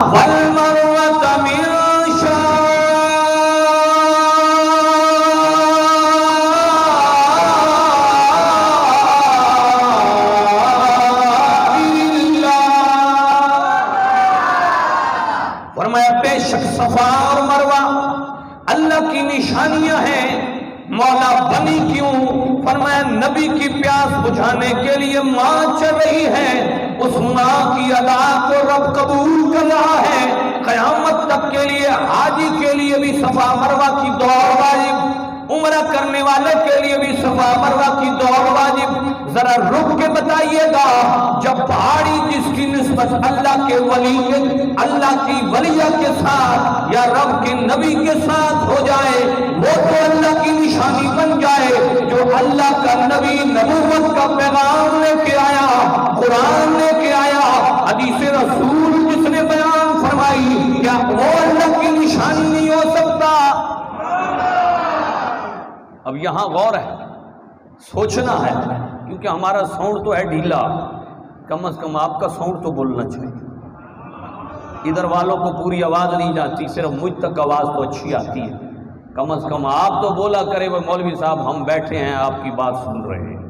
والمروة من فرمایا بے شک صفا اور مروہ اللہ کی نشانیاں ہیں. مولا بنی کیوں؟ فرمایا نبی کی پیاس بجھانے کے لیے ماں چل رہی ہے، اس ماں کی ادا کو رب قبول کر رہا ہے. قیامت تک کے لیے حاجی کے لیے بھی صفا مروہ کی دوڑ واجب، عمرہ کرنے والے کے لیے بھی صفا مروہ کی دوڑ واجب. ذرا رک کے بتائیے گا، جب پہاڑی جس کی نسبت اللہ کے ولی اللہ کی ولیہ کے ساتھ یا رب کے نبی کے ساتھ ہو جائے وہ تو اللہ کی نشانی بن جائے. جو اللہ کا نبی نبوت کا پیغام لے کے آیا، قرآن لے کے آیا، حدیث رسول جس نے بیان فرمائی، کیا وہ اللہ کی نشانی نہیں ہو سکتا؟ اب یہاں غور ہے، سوچنا ہے، کیونکہ ہمارا ساؤنڈ تو ہے ڈھیلا. کم از کم آپ کا ساؤنڈ تو بولنا چاہیے. ادھر والوں کو پوری آواز نہیں جاتی، صرف مجھ تک آواز تو اچھی آتی ہے. کم از کم آپ تو بولا کرے وہ مولوی صاحب ہم بیٹھے ہیں آپ کی بات سن رہے ہیں،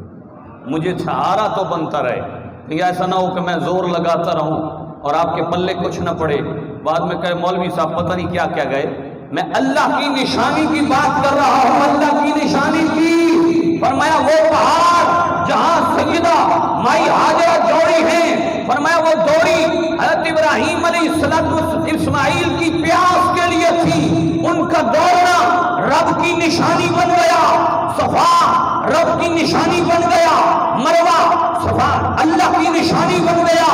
مجھے سہارا تو بنتا رہے. کہیں ایسا نہ ہو کہ میں زور لگاتا رہوں اور آپ کے پلے کچھ نہ پڑے، بعد میں کہے مولوی صاحب پتہ نہیں کیا کیا گئے. میں اللہ کی نشانی کی بات کر رہا ہوں، اللہ کی نشانی کی. فرمایا وہ پہاڑ جہاں سیدہ مائی ہاجرہ جوڑی ہیں، فرمایا وہ دوڑی حضرت ابراہیم علیہ السلام اسماعیل کی پیاس کے لیے تھی. ان کا دوڑنا رب کی نشانی بن گیا. صفا رب کی نشانی بن گیا، مروہ صفا اللہ کی نشانی بن گیا.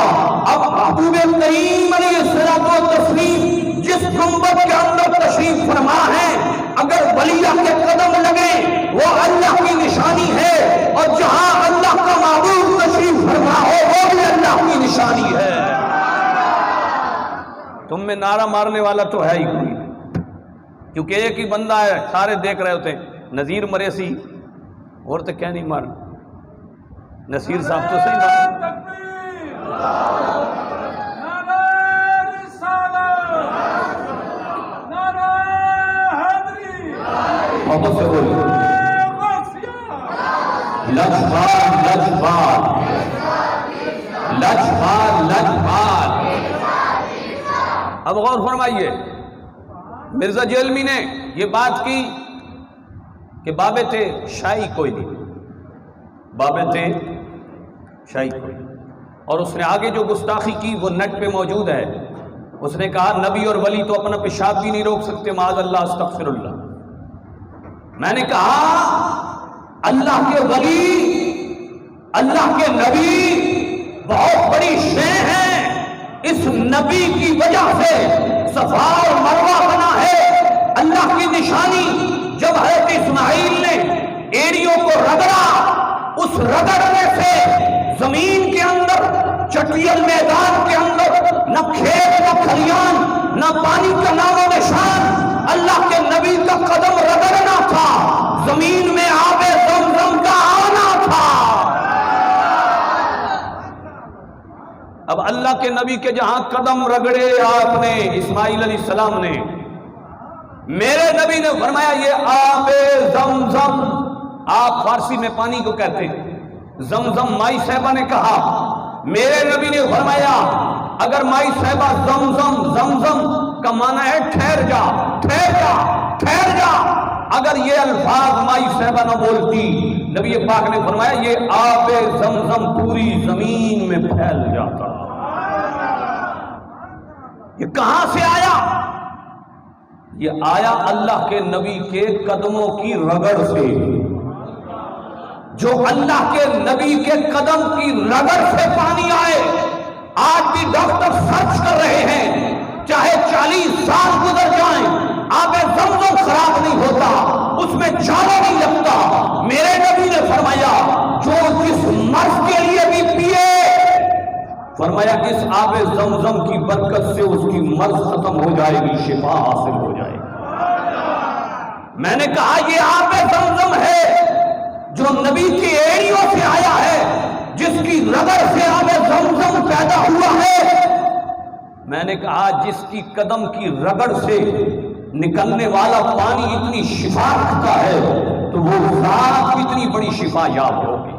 اب محبوب کریم علیہ السلام جس گنبد کے اندر تشریف فرما ہے، اگر ولیہ کے قدم لگے وہ اللہ کی نشانی ہے، اور جہاں اللہ کا محبوب تشریف فرما ہو وہ بھی اللہ کی نشانی ہے. تم میں نعرہ مارنے والا تو ہے ہی کوئی، کیونکہ ایک ہی بندہ ہے، سارے دیکھ رہے ہوتے ہیں. نذیر مرے سی اور تو کیا نہیں مارنا، نصیر صاحب تو صحیح مارنا. محبت سے بولی لجبال لجبال لجبال لجبال. اب غور فرمائیے، مرزا جیلمی نے یہ بات کی کہ بابے تھے شاہی کوئی نہیں، بابے تھے شاہی کوئی. اور اس نے آگے جو گستاخی کی وہ نیٹ پہ موجود ہے. اس نے کہا نبی اور ولی تو اپنا پیشاب بھی نہیں روک سکتے، معاذ اللہ استغفر اللہ. میں نے کہا اللہ کے ولی اللہ کے نبی بہت بڑی شے ہیں، اس نبی کی وجہ سے صفا اور مروہ بنا ہے اللہ کی نشانی. جب حضرت اسماعیل نے ایڑیوں کو رگڑا، اس رگڑنے سے زمین کے اندر چٹیل میدان کے اندر نہ کھیت نہ کھلیان نہ پانی کا نام و نشان، اللہ کے نبی کا قدم رگڑنا تھا، زمین میں آب زمزم کا آنا تھا. اب اللہ کے نبی کے جہاں قدم رگڑے آپ نے اسماعیل علیہ السلام نے، میرے نبی نے فرمایا یہ آب زمزم، آپ فارسی میں پانی کو کہتے ہیں، زمزم مائی صاحبہ نے کہا، میرے نبی نے فرمایا اگر مائی صاحبہ زمزم زمزم کا معنی ہے ٹھہر جا ٹھہر جا ٹھہر جا، اگر یہ الفاظ مائی صاحبہ نہ بولتی، نبی پاک نے فرمایا یہ آب زمزم پوری زمین میں پھیل جاتا. یہ کہاں سے آیا؟ یہ آیا اللہ کے نبی کے قدموں کی رگڑ سے. جو اللہ کے نبی کے قدم کی رگڑ سے پانی آئے. آج بھی ڈاکٹر سرچ کر رہے ہیں، چاہے 40 سال گزر جائیں آب زمزم خراب نہیں ہوتا، اس میں جانا نہیں لگتا. میرے نبی نے فرمایا جو جس مرض کے لیے بھی پیے، فرمایا اس آب زمزم کی برکت سے اس کی مرض ختم ہو جائے گی، شفا حاصل ہو جائے گی. میں نے کہا یہ آب زمزم ہے جو نبی کی ایڑیوں سے آیا ہے، جس کی رگڑ سے آب زمزم پیدا ہوا ہے. میں نے کہا جس کی قدم کی رگڑ سے نکلنے والا پانی اتنی شفا رکھتا ہے تو وہ ذات کتنی بڑی شفا یاب ہوگی۔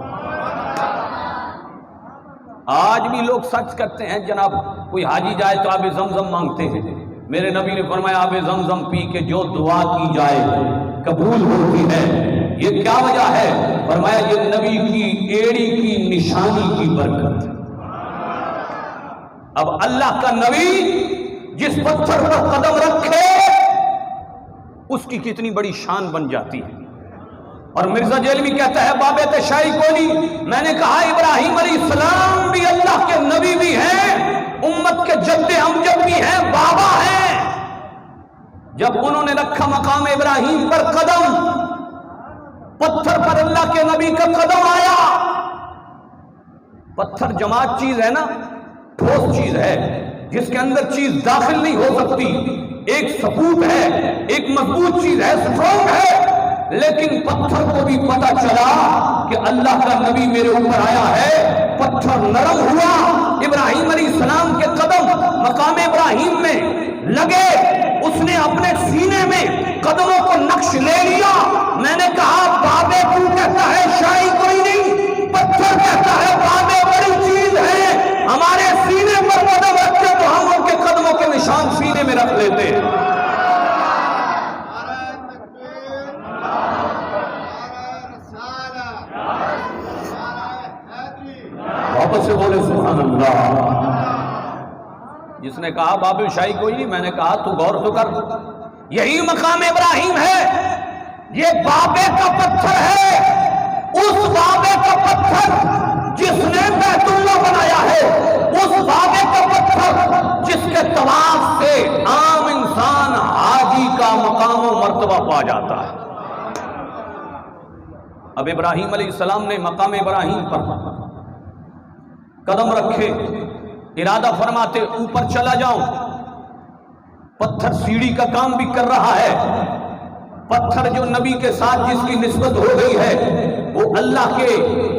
آج بھی لوگ سچ کرتے ہیں جناب، کوئی حاجی جائے تو آب زمزم مانگتے ہیں۔ میرے نبی نے فرمایا آب زمزم پی کے جو دعا کی جائے قبول ہوتی ہے۔ یہ کیا وجہ ہے؟ فرمایا یہ نبی کی ایڑی کی نشانی کی برکت۔ اب اللہ کا نبی جس پتھر پر قدم رکھے اس کی کتنی بڑی شان بن جاتی ہے۔ اور مرزا جیلوی کہتا ہے بابے تشائی کولی، میں نے کہا ابراہیم علیہ السلام بھی اللہ کے نبی بھی ہیں، امت کے جد امجد بھی ہیں، بابا ہیں۔ جب انہوں نے رکھا مقام ابراہیم پر قدم، پتھر پر اللہ کے نبی کا قدم آیا۔ پتھر جماعت چیز ہے نا، ٹھوس چیز ہے جس کے اندر چیز داخل نہیں ہو سکتی، ایک ثبوت ہے، ایک مضبوط چیز ہے، سٹرونگ ہے۔ لیکن پتھر کو بھی پتا چلا کہ اللہ کا نبی میرے اوپر آیا ہے، پتھر نرم ہوا۔ ابراہیم علیہ السلام کے قدم مقام ابراہیم میں لگے، اس نے اپنے سینے میں قدموں کو نقش لے لیا۔ میں نے کہا بابے تو کہتا ہے شاہی کوئی نہیں، پتھر کہتا ہے بابے بڑی چیز ہے، ہمارے سینے پر قدم رکھتے تو ہم ان کے قدموں کے نشان سینے میں رکھ لیتے۔ واپس سے بولے سبحان اللہ۔ جس نے کہا باب شاہی کوئی نہیں، میں نے کہا تو غور تو کر، یہی مقام ابراہیم ہے، یہ بابے کا پتھر ہے، اس بابے کا پتھر جس نے بیت اللہ بنایا ہے، اس بابے کا پتھر جس کے طواف سے عام انسان حاجی کا مقام و مرتبہ پا جاتا ہے۔ اب ابراہیم علیہ السلام نے مقام ابراہیم پر قدم رکھے، ارادہ فرماتے اوپر چلا جاؤں۔ پتھر سیڑھی کا کام بھی کر رہا ہے، پتھر جو نبی کے ساتھ جس کی نسبت ہو گئی ہے وہ اللہ کے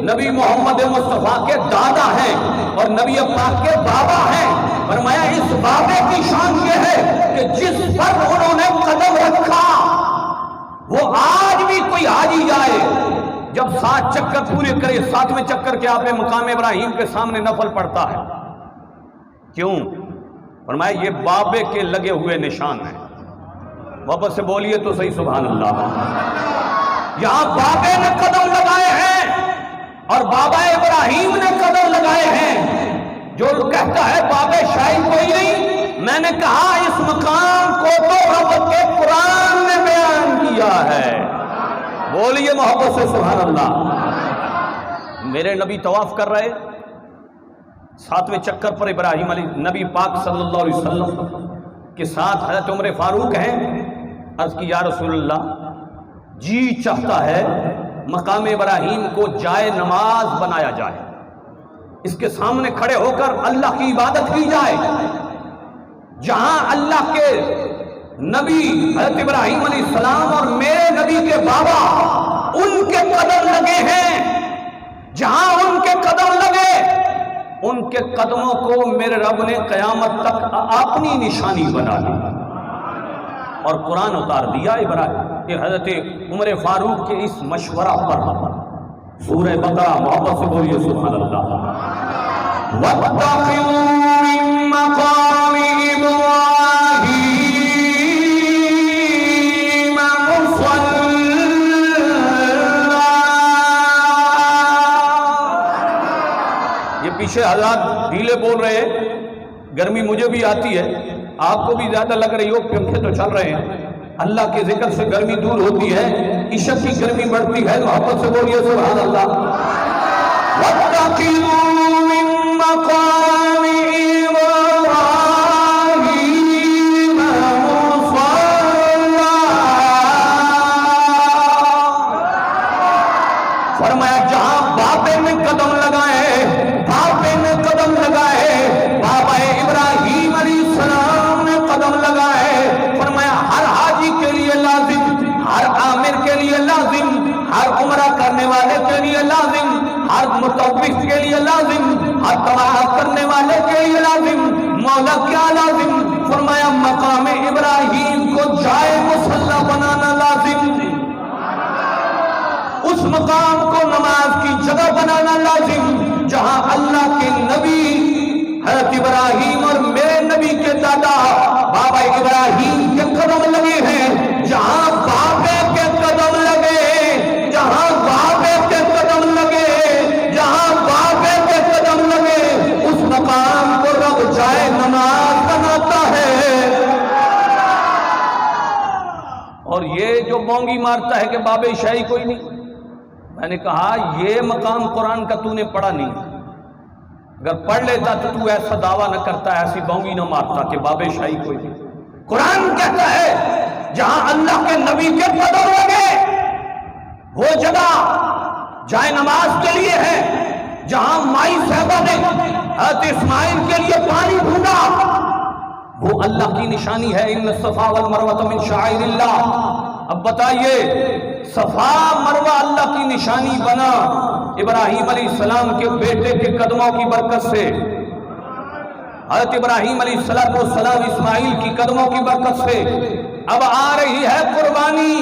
نبی محمد مصطفیٰ کے دادا ہیں اور نبی پاک کے بابا ہیں۔ فرمایا اس بابے کی شان یہ ہے کہ جس پر انہوں نے قدم رکھا وہ آج بھی کوئی حاجی جائے جب 7 چکر پورے کرے، 7ویں چکر کے آپ مقام ابراہیم کے سامنے نفل پڑتا ہے۔ کیوں؟ فرمایا یہ بابے کے لگے ہوئے نشان ہیں۔ واپس سے بولیے تو صحیح سبحان اللہ۔ یہاں بابے نے قدم لگائے ہیں اور بابا ابراہیم نے قدم لگائے ہیں۔ جو کہتا ہے بابے شاہی کوئی نہیں، میں نے کہا اس مقام کو تو رب کے قرآن نے بیان کیا ہے۔ بولیے محبت سے سبحان اللہ۔ میرے نبی طواف کر رہے، 7ویں چکر پر ابراہیم علیہ نبی پاک صلی اللہ علیہ وسلم کے ساتھ حضرت عمر فاروق ہیں۔ عرض کی یا رسول اللہ، جی چاہتا ہے مقام ابراہیم کو جائے نماز بنایا جائے، اس کے سامنے کھڑے ہو کر اللہ کی عبادت کی جائے، جہاں اللہ کے نبی حضرت ابراہیم علیہ السلام اور میرے نبی کے بابا ان کے قدم لگے ہیں، جہاں ان کے قدم لگے ان کے قدموں کو میرے رب نے قیامت تک اپنی نشانی بنا لی اور قرآن اتار دیا۔ ابراہیم حضرت عمر فاروق کے اس مشورہ پر سورہ بقرہ، محبت سے بولیے سبحان اللہ۔ وَاتَّخِذُوا مِن مَّقَامِ إِبْرَاهِيمَ پیچھے حضرات ڈھیلے بول رہے ہیں، گرمی مجھے بھی آتی ہے، آپ کو بھی زیادہ لگ رہی ہو، پنکھے تو چل رہے ہیں۔ اللہ کے ذکر سے گرمی دور ہوتی ہے، عشق کی گرمی بڑھتی ہے۔ محبت سے بولیے سبحان اللہ۔ وَاتَّخِذُوا مِن مَّقَامِ إِبْرَاهِيمَ مُصَلًّى۔ فرمایا جہاں بابے نے قدم لگائے، بابے نے قدم لگائے، بابا ابراہیم علیہ السلام نے قدم لگائے۔ فرمایا ہر حاجی کے لیے لازم، ہر عامر کے لیے لازم، ہر عمرہ کرنے والے کے لیے لازم، ہر متوف کے لیے لازم، ہر طواف کرنے والے کے لیے لازم، مولا کیا لازم؟ فرمایا مقام ابراہیم کو جائے مصلی بنانا لازم، اس مقام کو نماز کی جگہ بنانا لازم جہاں اللہ کے نبی حضرت ابراہیم اور میرے نبی کے دادا بابا ابراہیم کے قدم لگے ہیں، جہاں بابے کے قدم لگے، جہاں بابے کے قدم لگے، جہاں بابے کے قدم لگے، اس مقام کو رب جائے نماز بناتا ہے۔ اور یہ جو بونگی مارتا ہے کہ بابے شاہی کوئی نہیں، میں نے کہا یہ مقام قرآن کا تو نے پڑھا نہیں، اگر پڑھ لیتا تو تو ایسا دعویٰ نہ کرتا، ایسی بونگی نہ مارتا کہ بابے شاہی کوئی نہیں۔ قرآن کہتا ہے جہاں اللہ کے نبی کے قدم لگے وہ جگہ جائے نماز کے لیے ہے، جہاں مائی صاحبہ نے حضرت اسماعیل کے لیے پانی ڈھونڈا وہ اللہ کی نشانی ہے، ان الصفا والمروہ من شعائر اللہ۔ اب بتائیے صفا مروہ اللہ کی نشانی بنا ابراہیم علیہ السلام کے بیٹے کے قدموں کی برکت سے، حضرت ابراہیم علیہ السلام اسماعیل کی قدموں کی برکت سے۔ اب آ رہی ہے قربانی،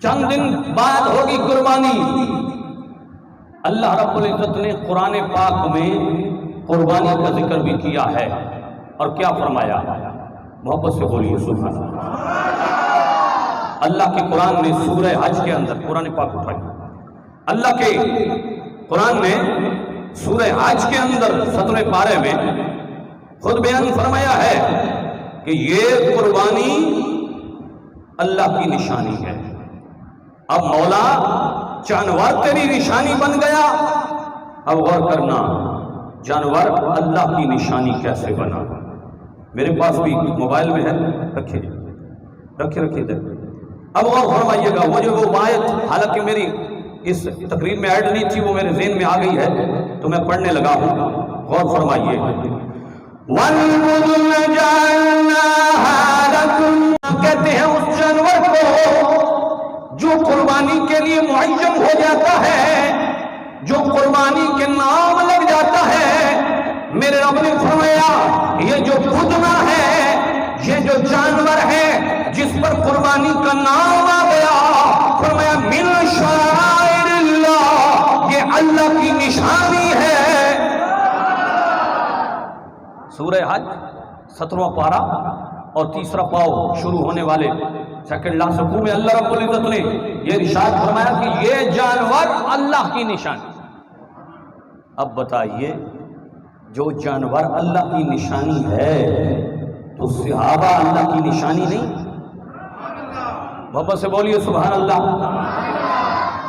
چند دن بعد ہوگی قربانی۔ اللہ رب العزت نے قرآن پاک میں قربانی کا ذکر بھی کیا ہے، اور کیا فرمایا؟ محبت سے بولیے سبحان اللہ۔ اللہ کے قرآن نے سورہ حج کے اندر، قرآن پاک اٹھائی، اللہ کے قرآن نے سورہ حج کے اندر 17 پارے میں خود بیان فرمایا ہے کہ یہ قربانی اللہ کی نشانی ہے۔ اب مولا جانور تیری نشانی بن گیا، اب غور کرنا جانور اللہ کی نشانی کیسے بنا۔ میرے پاس بھی موبائل میں ہے، رکھے دے۔ اب غور فرمائیے گا، مجھے وہ آیت حالانکہ میری اس تقریر میں ایڈ نہیں تھی، وہ میرے ذہن میں آ گئی ہے تو میں پڑھنے لگا ہوں، غور فرمائیے۔ وَالْبُدُنَ جَعَلْنَاهَا لَكُمْ، کہتے ہیں اس جانور کو جو قربانی کے لیے معین ہو جاتا ہے، جو قربانی کے نام لگ جاتا ہے۔ میرے رب نے فرمایا یہ جو بدنہ ہے، یہ جو جانور ہے جس پر قربانی کا نام آ گیا، فرمایا من شعائر اللہ، یہ اللہ کی نشانی ہے۔ سورہ حج 17واں پارہ اور تیسرا پاؤ شروع ہونے والے سیکنڈ لاسٹ رکوع میں اللہ رب العزت نے یہ ارشاد فرمایا کہ یہ جانور اللہ کی نشانی۔ اب بتائیے جو جانور اللہ کی نشانی ہے تو صحابہ اللہ کی نشانی نہیں؟ محبت سے بولیے سبحان اللہ۔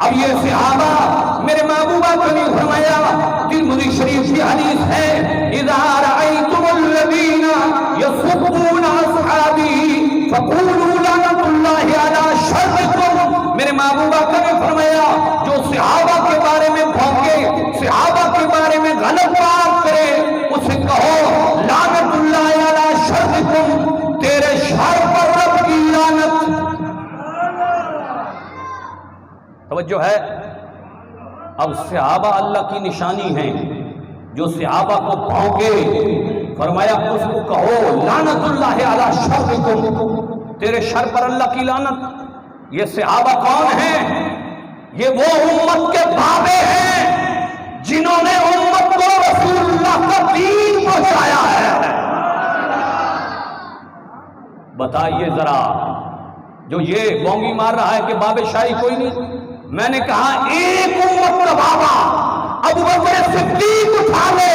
اب یہ صحابہ میرے محبوبہ کو نہیں فرمایا، ترمذی شریف کی حدیث ہے اذا رأيتم الذين يسبون اصحابي فقولوا لعنة الله على شركم۔ میرے محبوبہ کو نہیں فرمایا جو صحابہ کے بارے میں بھونکے، صحابہ کے بارے میں غلط بات کرے، اسے کہو لعنت اللہ علی شرکم، تیرے شر پر رب کی لعنت۔ توجہ ہے، اب صحابہ اللہ کی نشانی ہیں، جو صحابہ کو بھونکے فرمایا اس کو کہو لعنت اللہ علی شرکم، تیرے شر پر اللہ کی لعنت۔ یہ صحابہ کون ہیں؟ یہ وہ امت کے بابے ہیں جنہوں نے امت کو رسول اللہ کا دین پہنچایا ہے۔ بتائیے ذرا جو یہ بونگی مار رہا ہے کہ بابے شاہی کوئی نہیں، میں نے کہا ایک امت کا بابا ابو بکر صدیق اٹھا لے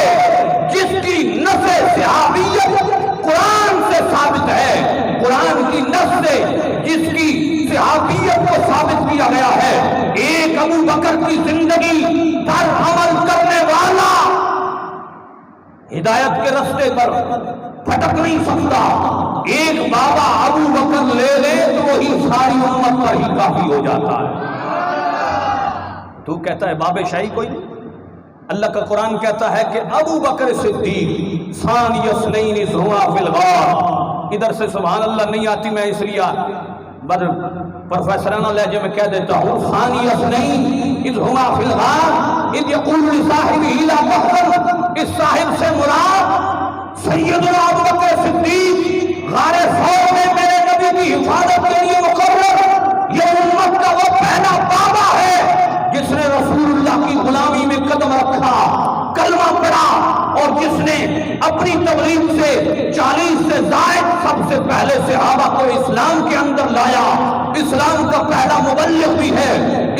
جس کی نسل صحابیت قرآن سے ثابت ہے، قرآن کی نسل سے جس کی صحابیت کو ثابت کیا گیا ہے، ایک ابو بکر کی زندگی پر عمل کرنے والا ہدایت کے رستے پر پھٹک نہیں سکتا۔ ایک بابا ابو بکر لے لے تو وہی ساری امت پر ہی کافی ہو جاتا ہے۔ تو کہتا ہے بابے شاہی کوئی نہیں؟ اللہ کا قرآن کہتا ہے کہ ابو بکر صدیق ثانی اثنین اذ ھما فی الغار۔ ادھر سے سبحان اللہ نہیں آتی، میں اس لیے پروفیسرانہ لہجے میں کہہ دیتا ہوں ثانی اثنین اذ ھما فی الغار اذ یقول لصاحبہ لا تحزن۔ اس صاحب سے مراد سیدنا ابو بکر صدیق غار ثور میں میرے نبی کی حفاظت کے لیے مقرر، یہ امت کا وہ پہلا بابا ہے جس نے رسول اللہ کی غلامی میں قدم رکھا، کلمہ پڑھا، اور جس نے اپنی تبلیغ سے 40 سے زائد سب سے پہلے صحابہ کو اسلام کے اندر لایا، اسلام کا پہلا مبلغ بھی ہے،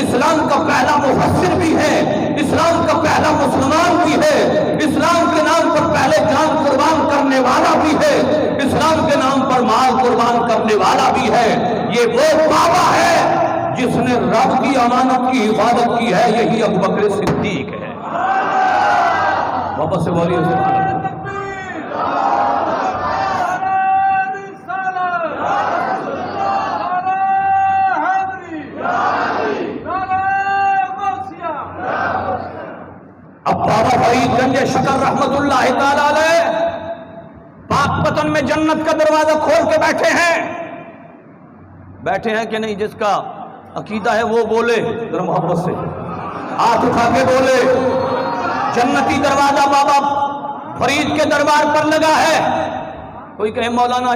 اسلام کا پہلا مفسر بھی ہے، اسلام کا پہلا مسلمان بھی ہے، اسلام کے نام پر پہلے جان قربان کرنے والا بھی ہے، اسلام کے نام پر مال قربان کرنے والا بھی ہے۔ یہ وہ بابا ہے جس نے رب کی امانت کی حفاظت کی ہے، یہی ابو بکر صدیق ہے۔ واپس سے بولیے اب بابا فرید گنج شکر رحمت اللہ تعالی علیہ پاک پتن میں جنت کا دروازہ کھول کے بیٹھے ہیں کہ نہیں؟ جس کا عقیدہ ہے وہ بولے ذرا محبت سے، ہاتھ اٹھا کے بولے۔ جنتی دروازہ بابا فرید کے دربار پر لگا ہے۔ کوئی کہے مولانا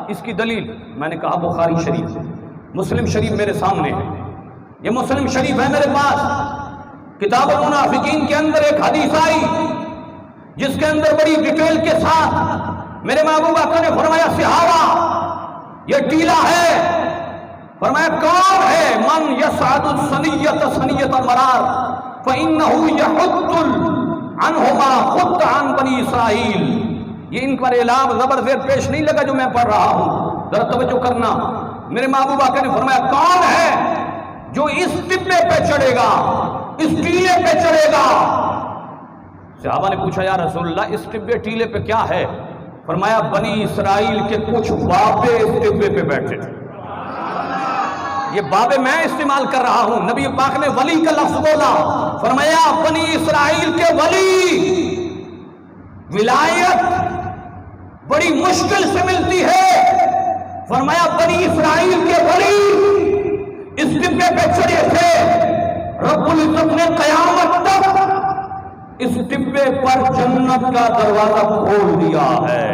اس کی دلیل، میں نے کہا بخاری شریف، مسلم شریف میرے سامنے ہے، یہ مسلم شریف ہے میرے پاس۔ کتاب المنافقین کے اندر ایک حدیث آئی جس کے اندر بڑی ڈیٹیل کے ساتھ میرے محبوب آقا نے فرمایا صحابہ یہ ٹیلا ہے، فرمایا کون ہے؟ من یسعد السنیۃ سنیۃ المرار فإنه يحط عنهما خط عن بنی اسرائیل۔ یہ ان پر اعلان زبر زیر پیش نہیں لگا جو میں پڑھ رہا ہوں، ذرا توجہ کرنا۔ میرے محبوب آقا نے فرمایا کون ہے جو اس ٹبے پہ چڑھے گا، اس ٹیلے پہ چڑھے گا؟ صحابہ نے پوچھا یا رسول اللہ اس ٹبے ٹیلے پہ کیا ہے؟ فرمایا بنی اسرائیل کے کچھ بابے اس ٹبے پہ بیٹھے تھے۔ یہ بابے میں استعمال کر رہا ہوں، نبی پاک نے ولی کا لفظ بولا، فرمایا بنی اسرائیل کے ولی، ولایت بڑی مشکل سے ملتی ہے، فرمایا بنی اسرائیل کے ولی اس ٹبے پہ چڑھے تھے، رب العزت نے قیامت تک اس ٹبے پر جنت کا دروازہ کھول دیا ہے۔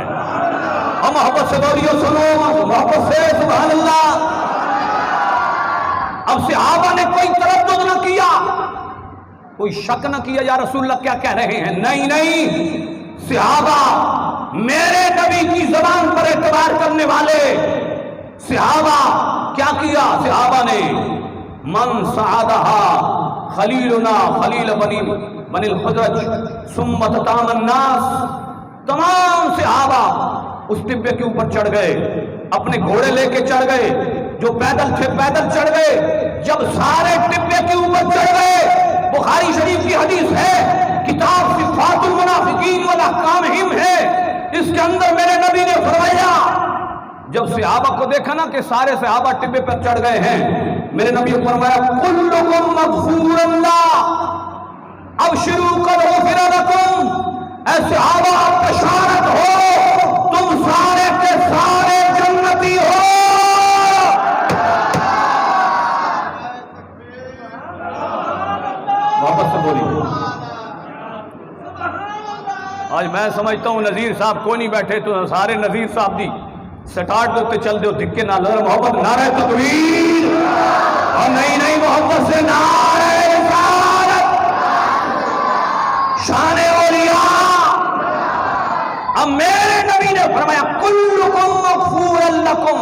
ہم محبت سے بولیے، سنو محبت سے، سبحان اللہ۔ اب صحابہ نے کوئی تردد نہ کیا، کوئی شک نہ کیا یا رسول اللہ کیا کہہ رہے ہیں، نہیں صحابہ میرے نبی کی زبان پر اعتبار کرنے والے صحابہ کیا کیا؟ صحابہ نے من سعدہا خلیلنا خلیل بنی الخزرج ثم تتام الناس، تمام صحابہ اس ٹبے کے اوپر چڑھ گئے، اپنے گھوڑے لے کے چڑھ گئے، جو پیدل تھے پیدل چڑھ گئے۔ جب سارے ٹبے کے اوپر چڑھ گئے، بخاری شریف کی حدیث ہے، کتاب صفات المنافقین والاحکامہم ہے، اس کے اندر میرے نبی نے فرمایا جب صحابہ کو دیکھا نا کہ سارے صحابہ ٹبے پر چڑھ گئے ہیں، میرے نبی نے فرمایا کلکم مغفور اللہ ابشروا قد غفر لکم، اے صحابہ بشارت ہو تم سارے کے سارے جنتی ہو۔ واپس سے بولی، آج میں سمجھتا ہوں نذیر صاحب کوئی نہیں بیٹھے تو سارے نذیر صاحب دی سٹارٹ دوتے چل دیو دکھے نہ لگر محبت نعرہ تکبیر، اور نہیں محبت سے نعرہ رسالت، شان اولیاء۔ اب میرے نبی نے فرمایا کلکم مغفور لکم،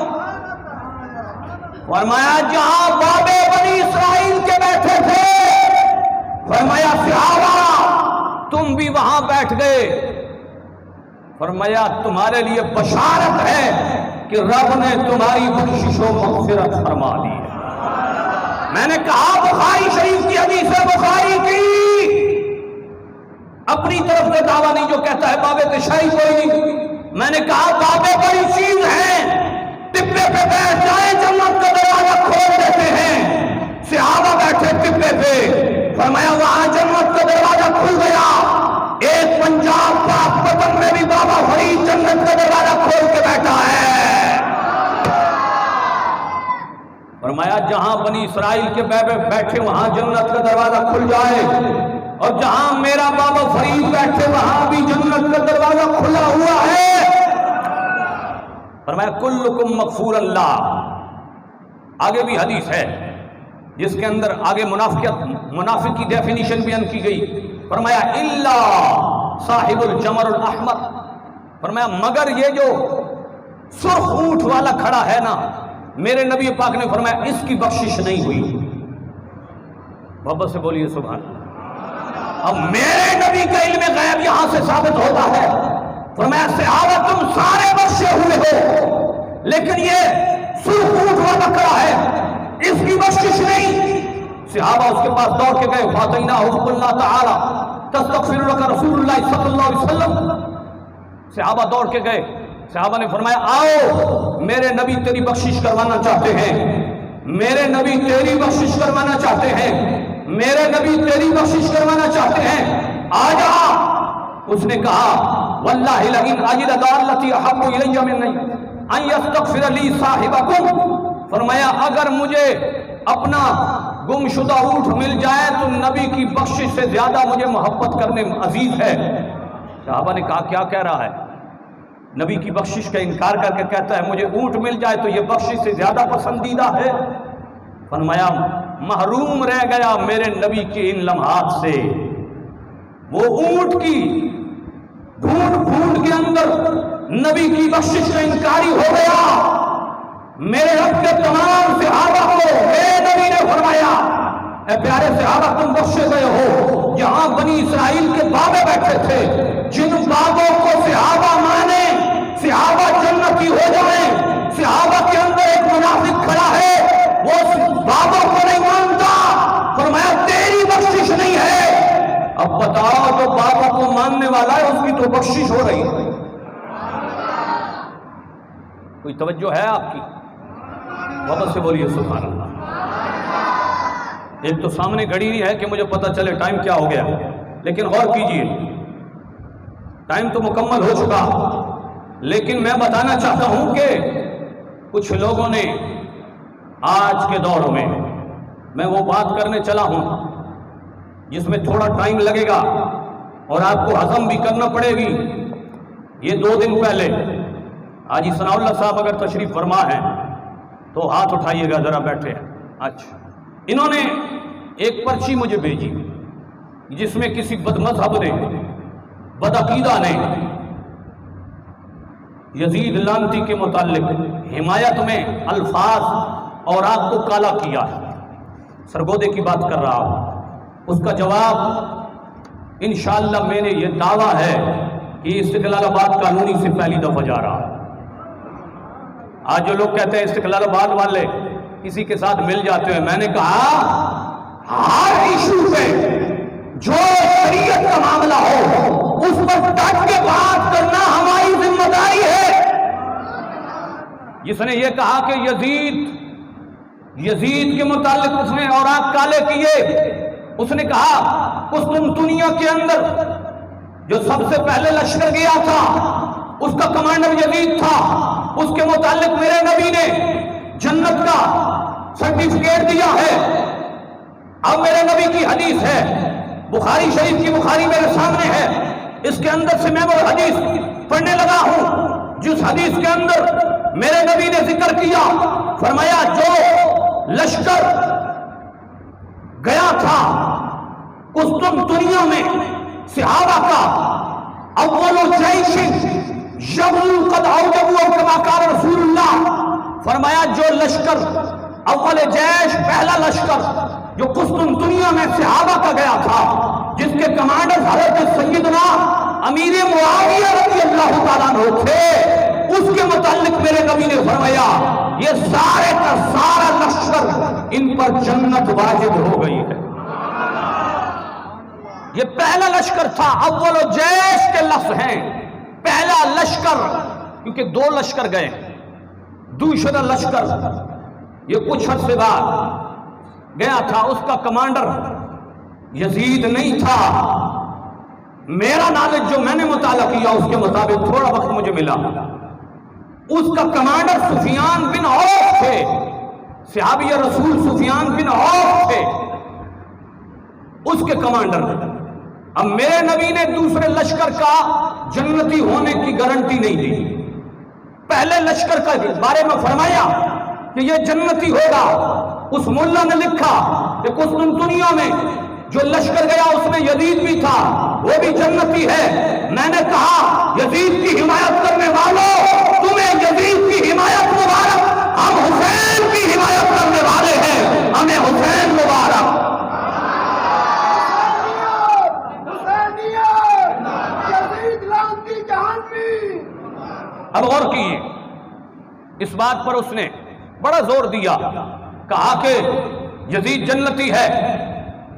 فرمایا جہاں بابے بنی اسرائیل کے بیٹھے تھے، فرمایا صحابہ تم بھی وہاں بیٹھ گئے، فرمایا تمہارے لیے بشارت ہے کہ رب نے تمہاری بخشش و مغفرت فرما دی ہے۔ میں نے کہا بخاری شریف کی حدیث ہے، بخاری کی، اپنی طرف سے دعویٰ نہیں جو کہتا ہے بابے تشائی کوئی نہیں۔ میں نے کہا بابے بڑی چیز ہے، ٹبے پہ بیٹھ جائیں جنت کا دروازہ کھول دیتے ہیں۔ صحابہ بیٹھے ٹبے پہ، فرمایا وہاں جنت کا دروازہ کھل گیا۔ ایک پنجاب پاک پتن میں بھی بابا فرید جنت کا دروازہ کھول کے بیٹھا ہے۔ فرمایا جہاں بنی اسرائیل کے بیٹھے وہاں جنت کا دروازہ کھل جائے، اور جہاں میرا بابا فرید بیٹھے وہاں بھی جنت کا دروازہ کھلا ہوا ہے۔ فرمایا کلکم مغفور اللہ۔ آگے بھی حدیث ہے جس کے اندر آگے منافق کی ڈیفینیشن بیان کی گئی۔ فرمایا الا صاحب الجمر الاحمر، فرمایا مگر یہ جو سرخ اونٹ والا کھڑا ہے نا، میرے نبی پاک نے فرمایا اس کی بخشش نہیں ہوئی۔ محبت سے بولیے سبحان اللہ۔ اب میرے نبی کا علم غیب یہاں سے ثابت ہوتا ہے۔ فرمایا صحابہ تم سارے بخشے ہوئے ہو، لیکن یہ سرخ اونٹ والا کھڑا ہے، اس کی بخشش نہیں۔ صحابہ اس کے پاس دوڑ کے گئے، فاتحینہ حکم اللہ تعالی تستغفر لک رسول اللہ صلی اللہ علیہ وسلم۔ صحابہ دوڑ کے گئے، صحابہ نے فرمایا آؤ میرے نبی تیری بخشش کروانا چاہتے ہیں، میرے نبی تیری بخشش کروانا چاہتے ہیں، میرے نبی تیری بخشش کروانا چاہتے ہیں، آ جا۔ اس نے کہا واللہ لئن اجد ضالتی احب الی من ان یستغفر لی صاحبکم، فرمایا اگر مجھے اپنا گم شدہ اونٹ مل جائے تو نبی کی بخشش سے زیادہ مجھے محبت کرنے عزیز ہے۔ صحابہ نے کہا کیا کہہ رہا ہے؟ نبی کی بخشش کا انکار کر کے کہتا ہے مجھے اونٹ مل جائے تو یہ بخشش سے زیادہ پسندیدہ ہے۔ فرمایا محروم رہ گیا میرے نبی کے ان لمحات سے، وہ اونٹ کی ڈھونڈ ڈھونڈ کے اندر نبی کی بخشش کا انکاری ہو گیا۔ میرے رب کے تمام صحابہ کو میرے نبی نے فرمایا اے پیارے صحابہ تم بخشے گئے ہو۔ جہاں بنی اسرائیل کے بابے بیٹھے تھے، جن بابوں کو صحابہ مانے صحابہ جنتی ہو جائیں، صحابہ کے اندر ایک منافق کھڑا ہے وہ بابوں کو نہیں مانتا، فرمایا تیری بخشش نہیں ہے۔ اب بتاؤ جو بابوں کو ماننے والا ہے اس کی تو بخشش ہو رہی ہے۔ کوئی توجہ ہے آپ کی؟ واپس سے بولیے سبحان اللہ۔ ایک تو سامنے گھڑی نہیں ہے کہ مجھے پتہ چلے ٹائم کیا ہو گیا، لیکن غور کیجئے ٹائم تو مکمل ہو چکا، لیکن میں بتانا چاہتا ہوں کہ کچھ لوگوں نے آج کے دور میں وہ بات کرنے چلا ہوں جس میں تھوڑا ٹائم لگے گا اور آپ کو ہضم بھی کرنا پڑے گی۔ یہ 2 دن پہلے حاجی ثناء اللہ صاحب اگر تشریف فرما ہے تو ہاتھ اٹھائیے گا ذرا بیٹھے ہیں۔ اچھا، انہوں نے ایک پرچی مجھے بھیجی جس میں کسی بد مذہب نے بدعقیدہ نے یزید لعنتی کے متعلق حمایت میں الفاظ اور آپ کو کالا کیا ہے۔ سرگودے کی بات کر رہا ہوں، اس کا جواب انشاءاللہ میں نے یہ دعویٰ ہے کہ استقلال آباد قانونی سے پہلی دفعہ جا رہا ہے۔ آج جو لوگ کہتے ہیں استقلال آباد والے کسی کے ساتھ مل جاتے ہیں، میں نے کہا ہر ایشو پہ جو شریعت کا معاملہ ہو اس پر ڈٹ کے بات کرنا ہماری ذمہ داری ہے۔ جس نے یہ کہا کہ یزید کے متعلق اس نے اوراق کالے کیے، اس نے کہا قسطنطنیہ کے اندر جو سب سے پہلے لشکر گیا تھا اس کا کمانڈر یزید تھا، اس کے متعلق میرے نبی نے جنت کا سرٹیفکیٹ دیا ہے۔ اب میرے نبی کی حدیث ہے، بخاری شریف کی بخاری میرے سامنے ہے، اس کے اندر سے میں وہ حدیث پڑھنے لگا ہوں جس حدیث کے اندر میرے نبی نے ذکر کیا، فرمایا جو لشکر گیا تھا قسطنطنیہ میں صحابہ کا اول جیش یغزو قد اوجبوا کما قال رسول اللہ، فرمایا جو لشکر اول جیش پہلا لشکر جو قسطنطنیہ میں صحابہ کا گیا تھا جس کے کمانڈر حضرت سیدنا امیر معاویہ رضی اللہ تعالیٰ عنہ تھے، اس کے متعلق میرے نبی نے فرمایا یہ سارے کا سارا لشکر ان پر جنت واجب ہو گئی ہے۔ یہ پہلا لشکر تھا، اول و جیش کے لفظ ہیں، پہلا لشکر، کیونکہ 2 لشکر گئے، دوسرا لشکر یہ کچھ عرصے بعد گیا تھا، اس کا کمانڈر یزید نہیں تھا۔ میرا نالج جو میں نے مطالعہ کیا اس کے مطابق تھوڑا وقت مجھے ملا، اس کا کمانڈر سفیان بن عوف تھے، صحابی رسول سفیان بن عوف تھے اس کے کمانڈر۔ اب میرے نبی نے دوسرے لشکر کا جنتی ہونے کی گارنٹی نہیں دی، پہلے لشکر کے بارے میں فرمایا کہ یہ جنتی ہوگا۔ اس مولا نے لکھا کہ قسطنطنیہ میں جو لشکر گیا اس میں یزید بھی تھا، وہ بھی جنتی ہے۔ میں نے کہا یزید کی حمایت کرنے والوں، تمہیں یزید کی حمایت مبارک، ہم حسین کی حمایت کرنے والے ہیں، ہمیں حسین مبارک۔ اب غور کیے، اس بات پر اس نے بڑا زور دیا، کہا کہ یزید جنتی ہے۔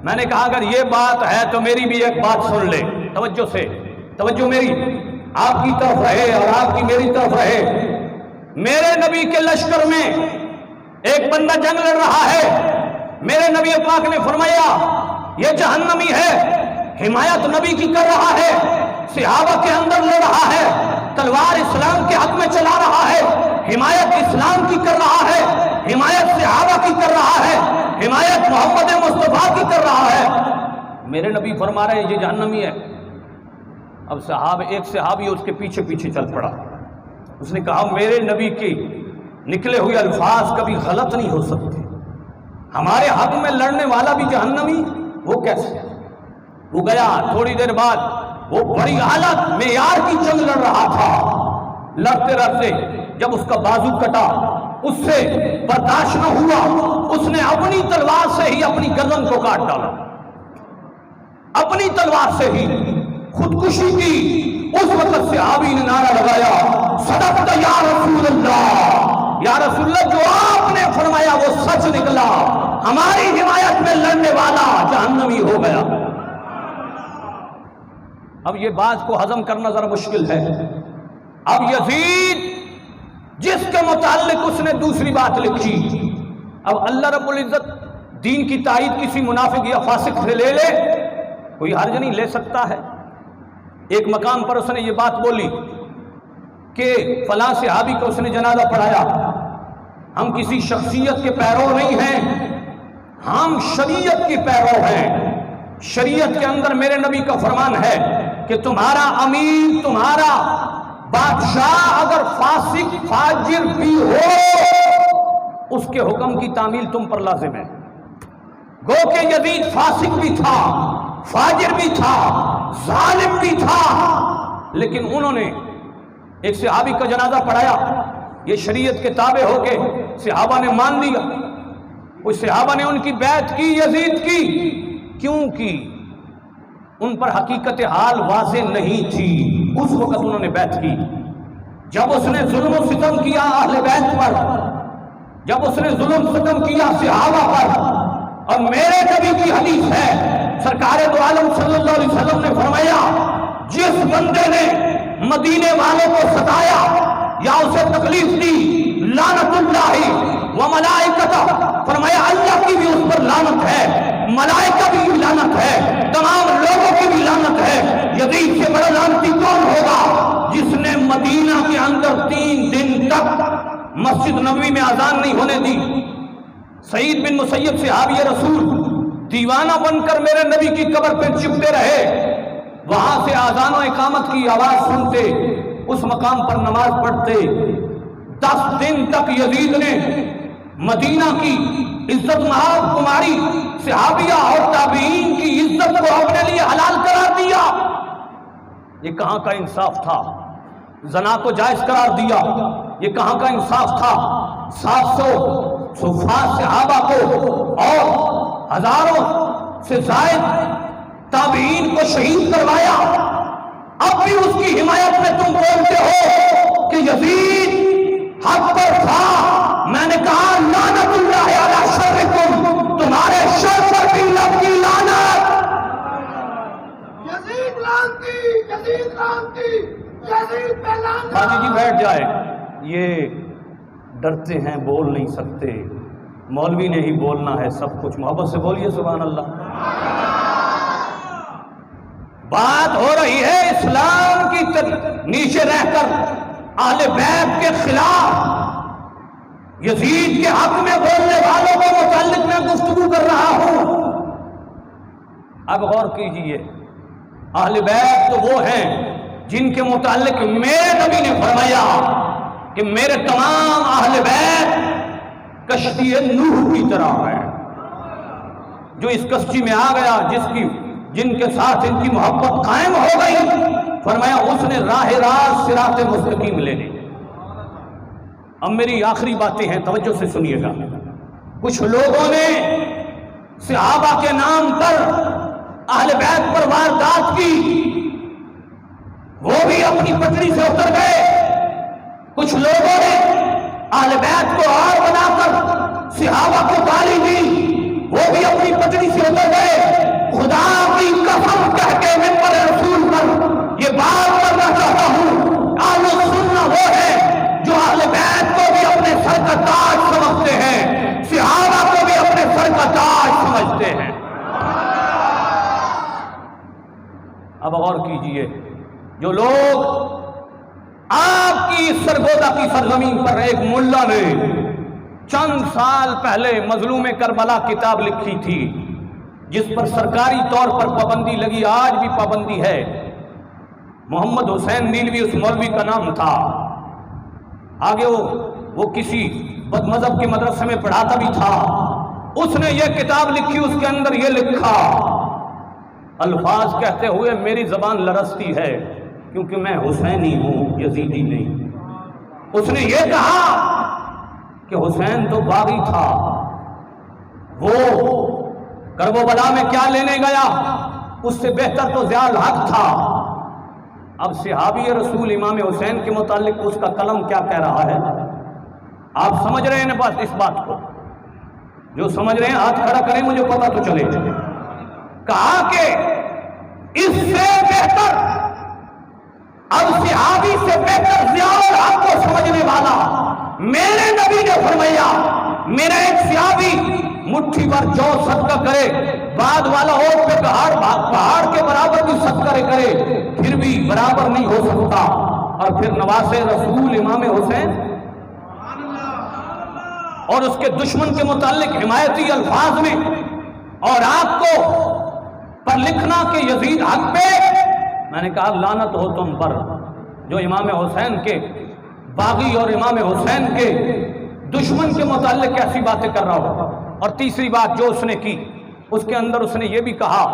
میں نے کہا اگر یہ بات ہے تو میری بھی ایک بات سن لے، توجہ سے، توجہ میری آپ کی طرف رہے اور آپ کی میری طرف رہے۔ میرے نبی کے لشکر میں ایک بندہ جنگ لڑ رہا ہے، میرے نبی پاک نے فرمایا یہ جہنمی ہے، حمایت نبی کی کر رہا ہے، صحابہ کے اندر لڑ رہا ہے، تلوار اسلام کے حق میں چلا رہا ہے، حمایت اسلام کی کر رہا ہے، حمایت صحابہ کی کر رہا ہے، حمایت محمد مصطفیٰ کی کر رہا ہے۔ میرے نبی فرما رہے ہیں یہ جہنمی ہے۔ اب ایک صحابی اس کے پیچھے پیچھے چل پڑا، اس نے کہا میرے نبی کے نکلے ہوئے الفاظ کبھی غلط نہیں ہو سکتے، ہمارے حق میں لڑنے والا بھی جہنمی، وہ کیسے؟ وہ گیا، تھوڑی دیر بعد وہ بڑی اعلیٰ معیار کی جنگ لڑ رہا تھا، لڑتے لڑتے جب اس کا بازو کٹا، اس سے برداشت نہ ہوا، اس نے اپنی تلوار سے ہی اپنی گردن کو کاٹ ڈالا، اپنی تلوار سے ہی خودکشی کی۔ اس وقت صحابی نے نعرہ لگایا صدقت یا رسول اللہ، یا رسول اللہ جو آپ نے فرمایا وہ سچ نکلا، ہماری حمایت میں لڑنے والا جہنمی ہو گیا۔ اب یہ بات کو ہضم کرنا ذرا مشکل ہے۔ اب یزید جس کے متعلق اس نے دوسری بات لکھی، اب اللہ رب العزت دین کی تائید کسی منافق یا فاسق سے لے لے، کوئی حرج نہیں، لے سکتا ہے۔ ایک مقام پر اس نے یہ بات بولی کہ فلاں صحابی کو اس نے جنازہ پڑھایا، ہم کسی شخصیت کے پیرو نہیں ہیں، ہم شریعت کے پیرو ہیں۔ شریعت کے اندر میرے نبی کا فرمان ہے کہ تمہارا امیر، تمہارا بادشاہ اگر فاسق فاجر بھی ہو، اس کے حکم کی تعمیل تم پر لازم ہے۔ گو کہ یزید فاسق بھی تھا، فاجر بھی تھا، ظالم بھی تھا، لیکن انہوں نے ایک صحابی کا جنازہ پڑھایا، یہ شریعت کے تابع ہو کے صحابہ نے مان لیا۔ اس صحابہ نے ان کی بیعت کی، یزید کی، کیوں کی؟ ان پر حقیقت حال واضح نہیں تھی، اس وقت انہوں نے بیعت کی۔ جب اس نے ظلم و ستم کیا اہل بیت پر، جب اس نے ظلم و ستم کیا صحابہ پر، اور میرے نبی کی حدیث ہے، سرکار دو عالم صلی اللہ علیہ وسلم نے فرمایا جس بندے نے مدینے والوں کو ستایا یا اسے تکلیف دی، لعنت اللہ و ملائکتہ، فرمایا اللہ کی بھی اس پر لعنت ہے، ملائکہ بھی لعنت ہے، تمام لوگوں کی بھی لعنت ہے۔ یزید سے بڑا لعنتی کون ہوگا جس نے مدینہ کے اندر 3 دن تک مسجد نبوی میں اذان نہیں ہونے دی؟ سعید بن مسیب صحابی رسول دیوانہ بن کر میرے نبی کی قبر پہ چپتے رہے، وہاں سے اذان و اقامت کی آواز سنتے، اس مقام پر نماز پڑھتے۔ 10 دن تک یزید نے مدینہ کی عزت مآب کماری صحابیہ اور تابعین کی عزت کو اپنے لیے حلال قرار دیا۔ یہ کہاں کا انصاف تھا؟ زنا کو جائز قرار دیا، یہ کہاں کا انصاف تھا؟ 700 صفحاء صحابہ کو اور ہزاروں سے زائد تابعین کو شہید کروایا، اب بھی اس کی حمایت میں تم بولتے ہو کہ یزید حق پر تھا۔ میں نے کہا لعنت اللہ علی شرکم، تمہارے شر پر بھی لب کی لعنت۔ یزید لعنتی، یزید لعنتی، یزید پہ لعنت۔ خاجی جی بیٹھ جائے، یہ ڈرتے ہیں، بول نہیں سکتے، مولوی نے ہی بولنا ہے سب کچھ، محبت سے بولیے سبحان اللہ۔ بات ہو رہی ہے اسلام کی نیچے رہ کر اہل بیت کے خلاف، یزید کے حق میں بولنے والوں کو متعلق میں گفتگو کر رہا ہوں۔ اب غور کیجئے، اہل بیت تو وہ ہیں جن کے متعلق میرے نبی نے فرمایا کہ میرے تمام اہل بیت کشتی نوح کی طرح ہے. جو اس کشتی میں آ گیا، جن کے ساتھ ان کی محبت قائم ہو گئی، فرمایا اس نے راہ راست صراط مستقیم لے لی. اب میری آخری باتیں ہیں، توجہ سے سنیے گا. کچھ لوگوں نے صحابہ کے نام پر اہل بیت پر واردات کی، وہ بھی اپنی پٹڑی سے اتر گئے. کچھ لوگوں نے اہل بیت کو آڑ بنا کر صحابہ کو گالی دی، وہ بھی اپنی پٹڑی سے اتر گئے. خدا کی قسم کہہ کے منبر رسول پر یہ بات کرنا چاہتا ہوں، اہل سنہ وہ ہے جو اہل بیت کو بھی اپنے سر کا تاج سمجھتے ہیں، صحابہ کو بھی اپنے سر کا تاج سمجھتے ہیں. اب غور کیجئے، جو لوگ آپ کی سرگودا کی سرزمین پر، ایک ملا نے چند سال پہلے مظلوم کربلا کتاب لکھی تھی جس پر سرکاری طور پر پابندی لگی، آج بھی پابندی ہے. محمد حسین نیلوی اس مولوی کا نام تھا. آگے وہ کسی بد مذہب کے مدرسے میں پڑھاتا بھی تھا. اس نے یہ کتاب لکھی، اس کے اندر یہ لکھا، الفاظ کہتے ہوئے میری زبان لرزتی ہے کیونکہ میں حسینی ہوں، یزیدی نہیں. اس نے یہ کہا کہ حسین تو باغی تھا، وہ کربلا میں کیا لینے گیا، اس سے بہتر تو ضیاء الحق تھا. اب صحابی رسول امام حسین کے متعلق اس کا کلم کیا کہہ رہا ہے؟ آپ سمجھ رہے ہیں بس اس بات کو؟ جو سمجھ رہے ہیں ہاتھ کھڑا کریں، مجھے پتا تو چلے. کہا کہ اس سے بہتر، اب صحابی سے بہتر ضیاء الحق کو سمجھنے والا میرے نبی نے فرمایا، میرا ایک صحابی مٹھی پر جو صدقہ کرے، بعد والا ہو پہ پہاڑ کے برابر بھی صدقہ کرے، پھر بھی برابر نہیں ہو سکتا. اور پھر نواز رسول امام حسین اور اس کے دشمن کے متعلق حمایتی الفاظ میں، اور آپ کو پر لکھنا کہ یزید حق پہ. میں نے کہا لعنت ہو تم پر جو امام حسین کے باغی اور امام حسین کے دشمن کے متعلق ایسی باتیں کر رہا ہو. اور تیسری بات جو اس نے کی، اس کے اندر اس نے یہ بھی کہا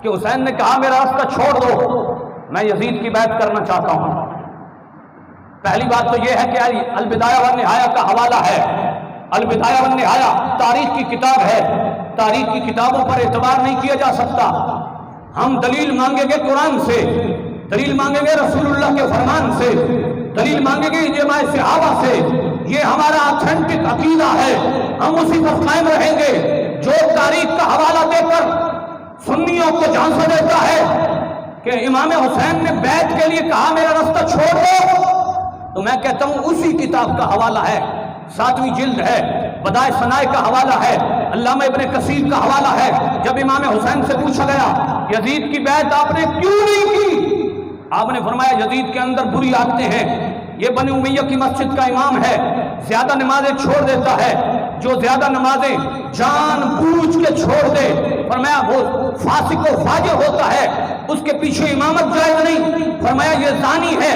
کہ حسین نے کہا میرا راستہ چھوڑ دو، میں یزید کی بیعت کرنا چاہتا ہوں. پہلی بات تو یہ ہے کہ البدایہ والنہایہ کا حوالہ ہے. البدایہ والنہایہ تاریخ کی کتاب ہے، تاریخ کی کتابوں پر اعتبار نہیں کیا جا سکتا. ہم دلیل مانگیں گے قرآن سے، دلیل مانگیں گے رسول اللہ کے فرمان سے، دلیل مانگیں گے اجماع صحابہ سے. یہ ہمارا اتھینٹک عقیدہ ہے، ہم اسی پر قائم رہیں گے. جو تاریخ کا حوالہ دے کر سنیوں کو جھانسا دیتا ہے کہ امام حسین نے بیعت کے لیے کہا میرا راستہ چھوڑ دو، تو میں کہتا ہوں اسی کتاب کا حوالہ ہے، 7ویں جلد ہے، بدائع ثنائے کا حوالہ ہے، علامہ ابن کثیر کا حوالہ ہے. جب امام حسین سے پوچھا گیا یزید کی بیعت آپ نے کیوں نہیں کی، آپ نے فرمایا یزید کے اندر بری عادتیں ہیں، یہ بنی امیہ کی مسجد کا امام ہے، زیادہ نمازیں چھوڑ دیتا ہے، جو زیادہ نمازیں جان بوجھ کے چھوڑ دے، فرمایا وہ فاسق و فاجر ہوتا ہے، اس کے پیچھے امامت جائز نہیں. فرمایا یہ زانی ہے،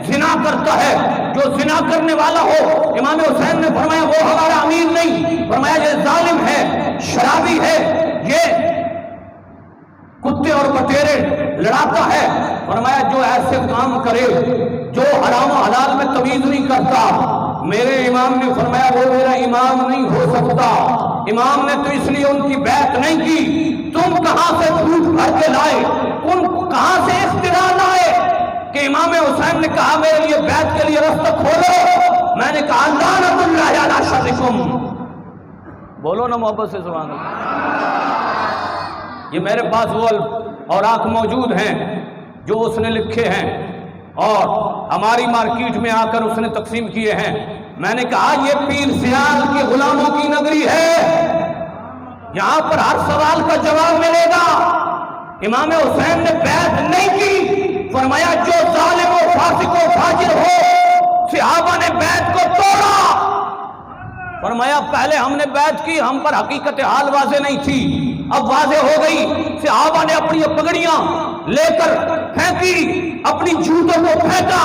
زنا کرتا ہے، جو زنا کرنے والا ہو، امام حسین نے فرمایا وہ ہمارا امیر نہیں. فرمایا یہ ظالم ہے، شرابی ہے، یہ کتے اور بٹیرے لڑاتا ہے. فرمایا جو ایسے کام کرے، جو حرام و حلال میں تمیز نہیں کرتا، میرے امام نے فرمایا وہ میرا امام نہیں ہو سکتا. امام نے تو اس لیے ان کی بیعت نہیں کی. تم کہاں سے جھوٹ بھر کے لائے، ان کہاں سے اختراع لائے کہ امام حسین نے کہا میرے لیے بیعت کے لیے راستہ کھولو. میں نے کہا لعنت اللہ علی شرکم. بولو نا محبت سے سبحان اللہ. یہ میرے پاس وہ اوراق موجود ہیں جو اس نے لکھے ہیں اور ہماری مارکیٹ میں آ کر اس نے تقسیم کیے ہیں. میں نے کہا یہ پیر سیال کے غلاموں کی نگری ہے، یہاں پر ہر سوال کا جواب ملے گا. امام حسین نے بیعت نہیں کی، فرمایا جو ظالم و فاسق و فاجر ہو، صحابہ نے بیعت کو توڑا. فرمایا پہلے ہم نے بیعت کی، ہم پر حقیقت حال واضح نہیں تھی، اب واضح ہو گئی. صحابہ نے اپنی پگڑیاں لے کر پھینکی، اپنی جوتوں کو پھینکا،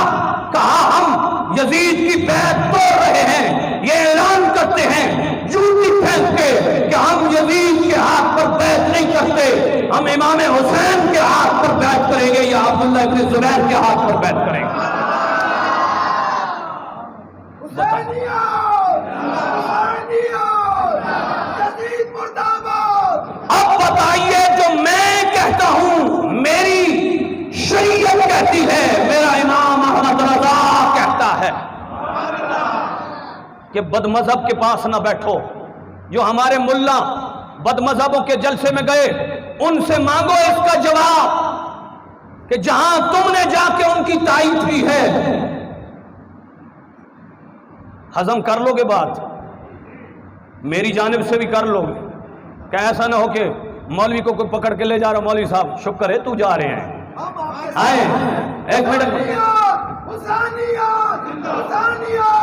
کہا ہم یزید کی بیعت توڑ رہے ہیں، یہ اعلان کرتے ہیں جوتی پھینک کے کہ ہم یزید کے ہاتھ پر بیعت نہیں کرتے، ہم امام حسین کے ہاتھ پر بیعت کریں گے یا عبداللہ ابن زبیر کے ہاتھ پر بیعت کریں گے۔ اب بتائیے، جو میں کہتا ہوں میری شریعت کہتی ہے، میرا امام احمد رضا کہتا ہے کہ بد مذہب کے پاس نہ بیٹھو۔ جو ہمارے ملا بد مذہبوں کے جلسے میں گئے، ان سے مانگو اس کا جواب کہ جہاں تم نے جا کے ان کی تائید کی ہے، ہضم کر لو گے بات، میری جانب سے بھی کر لو گے، کہ ایسا نہ ہو کہ مولوی کو کوئی پکڑ کے لے جا رہا، مولوی صاحب شکر ہے تو جا رہے ہیں، آئے ایک منٹ،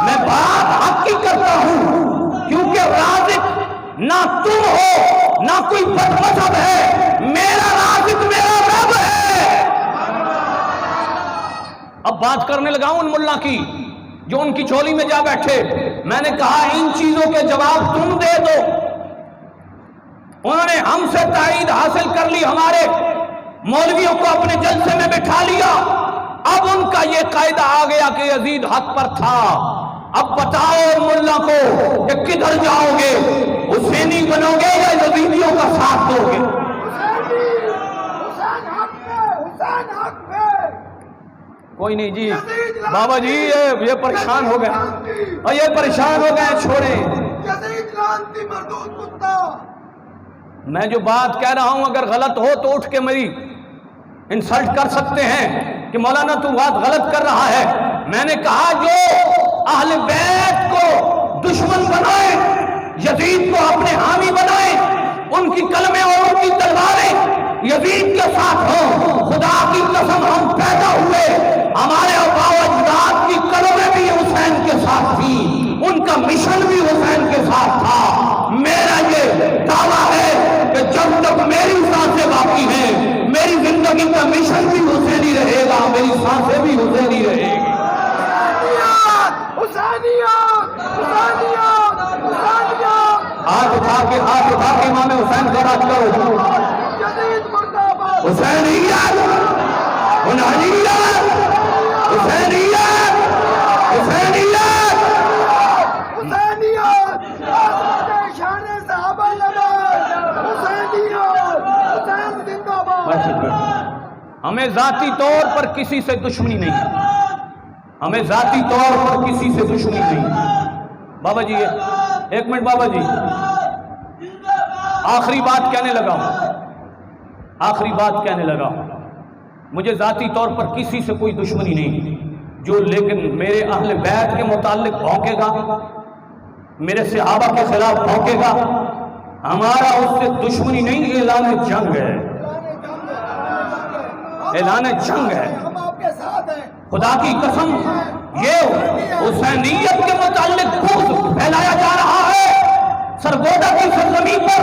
میں بات حق کی کرتا ہوں، کیونکہ رازق نہ تم ہو نہ کوئی بد مذہب ہے، میرا رازق میرا رب ہے۔ اب بات کرنے لگا ہوں ان ملا کی جو ان کی چولی میں جا بیٹھے، میں نے کہا ان چیزوں کے جواب تم دے دو۔ انہوں نے ہم سے تائید حاصل کر لی، ہمارے مولویوں کو اپنے جلسے میں بٹھا لیا، اب ان کا یہ قاعدہ آ گیا کہ یزید حق پر تھا۔ اب بتاؤ ملا کو کہ کدھر جاؤ گے، حسینی بنو گے یا یزیدیوں کا ساتھ دو گے؟ کوئی نہیں جی بابا جی، یہ پریشان ہو گئے اور یہ پریشان ہو گئے، چھوڑیں۔ میں جو بات کہہ رہا ہوں اگر غلط ہو تو اٹھ کے میری انسلٹ کر سکتے ہیں کہ مولانا تو بات غلط کر رہا ہے۔ میں نے کہا جو اہل بیت کو دشمن بنائے، یزید کو اپنے حامی بنائے، ان کی کلمیں اور ان کی تلواریں یزید کے ساتھ ہوں، خدا کی قسم ہم پیدا ہوئے، ہمارے آباء و اجداد کی کلمیں بھی حسین کے ساتھ تھیں، ان کا مشن بھی حسین کے ساتھ تھا۔ میرا یہ دعویٰ ہے کہ جب تک میری سانسیں باقی ہیں، میری زندگی کا مشن بھی حسینی رہے گا، میری سانسیں بھی حسینی رہے گی۔ ہاتھ اٹھا کے امام حسین کا بات کرو، حسینیت، حنانیت، حسینیت، حسینیت، ہمیں ذاتی طور پر کسی سے دشمنی نہیں ہے، ہمیں ذاتی طور پر کسی سے دشمنی نہیں ہے۔ بابا جی ایک منٹ، بابا جی آخری بات کہنے لگا ہوں، آخری بات کہنے لگا ہوں، مجھے ذاتی طور پر کسی سے کوئی دشمنی نہیں، جو لیکن میرے اہل بیت کے متعلق بھونکے گا، میرے صحابہ کے خلاف بھونکے گا، ہمارا اس سے دشمنی نہیں، اعلان جنگ ہے، اعلان جنگ ہے۔ خدا کی قسم یہ حسینیت کے متعلق بغض پھیلایا جا رہا ہے سرگودا کی سرزمین پر۔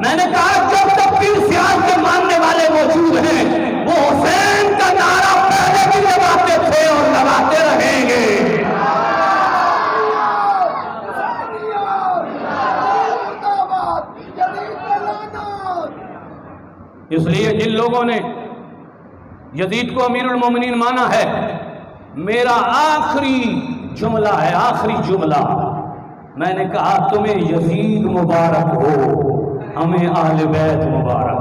میں نے کہا جب تک پیر سیاج کے ماننے والے موجود ہیں، وہ حسین کا نعرہ پہلے بھی لگاتے تھے اور لگاتے رہیں گے۔ اس لیے جن لوگوں نے یزید کو امیر المومنین مانا ہے، میرا آخری جملہ ہے، آخری جملہ، میں نے کہا تمہیں یزید مبارک ہو، ہمیں اہل بیت مبارک۔